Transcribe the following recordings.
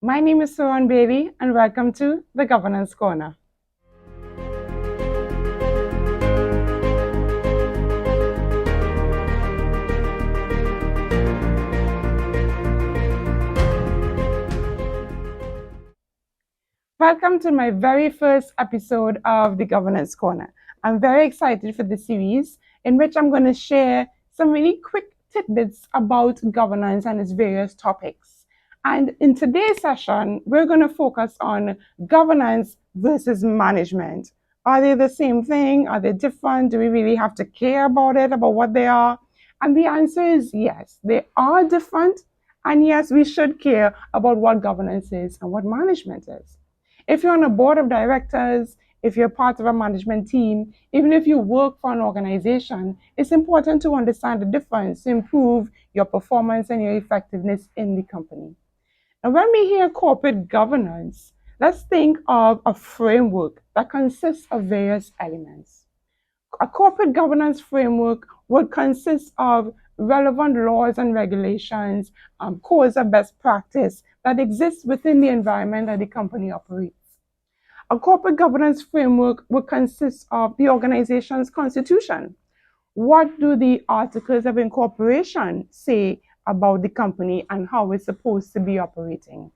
My name is Suran Bailey, and welcome to the Governance Corner. Welcome to my very first episode of the Governance Corner. I'm very excited for this series in which I'm going to share some really quick tidbits about governance and its various topics. And in today's session, we're going to focus on governance versus management. Are they the same thing? Are they different? Do we really have to care about it, about what they are? And the answer is yes, they are different. And yes, we should care about what governance is and what management is. If you're on a board of directors, if you're part of a management team, even if you work for an organization, it's important to understand the difference to improve your performance and your effectiveness in the company. And when we hear corporate governance, let's think of a framework that consists of various elements. A corporate governance framework would consist of relevant laws and regulations, codes of best practice that exist within the environment that the company operates. A corporate governance framework would consist of the organization's constitution. What do the articles of incorporation say about the company and how it's supposed to be operating?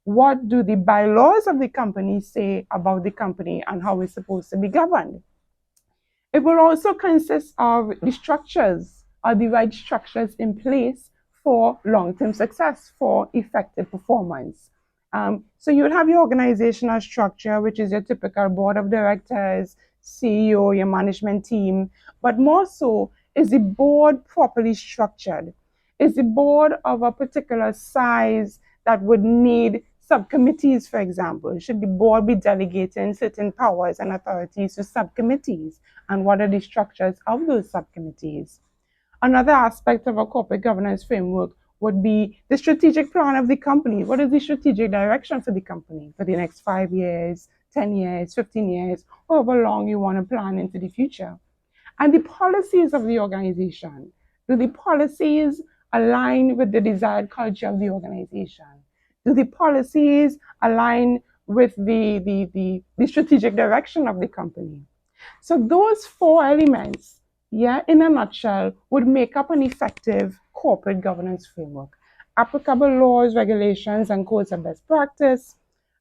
What do the bylaws of the company say about the company and how it's supposed to be governed? It will also consist of the structures, or the right structures in place for long-term success, for effective performance. So you would have your organizational structure, which is your typical board of directors, CEO, your management team, but more so, is the board properly structured? Is the board of a particular size that would need subcommittees, for example? Should the board be delegating certain powers and authorities to subcommittees? And what are the structures of those subcommittees? Another aspect of a corporate governance framework would be the strategic plan of the company. What is the strategic direction for the company for the next 5 years, 10 years, 15 years, however long you want to plan into the future? And the policies of the organization. Do the policies align with the desired culture of the organization? Do the policies align with the strategic direction of the company? So those four elements, in a nutshell, would make up an effective corporate governance framework. Applicable laws, regulations, and codes of best practice,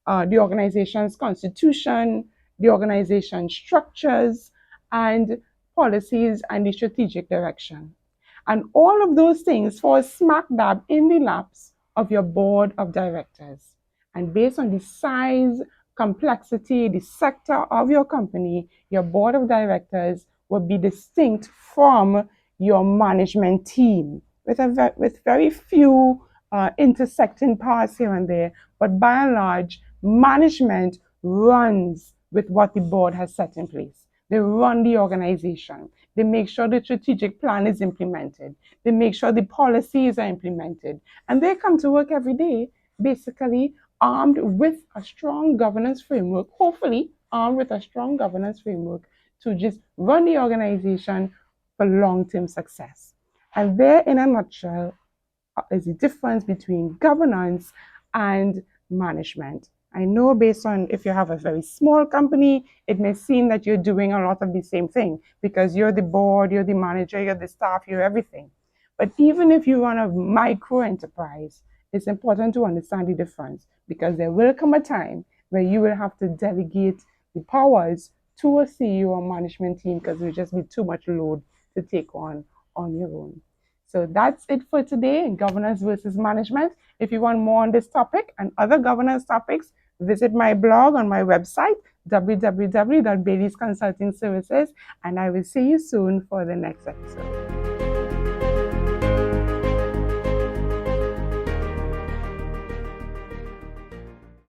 the organization's constitution, the organization's structures, and policies and the strategic direction. And all of those things fall smack dab in the laps of your board of directors. And based on the size, complexity, the sector of your company, your board of directors will be distinct from your management team with very few intersecting parts here and there. But by and large, management runs with what the board has set in place. They run the organization. They make sure the strategic plan is implemented. They make sure the policies are implemented. And they come to work every day, basically armed with a strong governance framework, hopefully armed with a strong governance framework to just run the organization for long-term success. And there, in a nutshell, is the difference between governance and management. I know based on if you have a very small company, it may seem that you're doing a lot of the same thing because you're the board, you're the manager, you're the staff, you're everything. But even if you run a micro enterprise, it's important to understand the difference because there will come a time where you will have to delegate the powers to a CEO or management team because it will just be too much load to take on your own. So that's it for today in governance versus management. If you want more on this topic and other governance topics, visit my blog on my website, www.baileysconsultingservices, and I will see you soon for the next episode.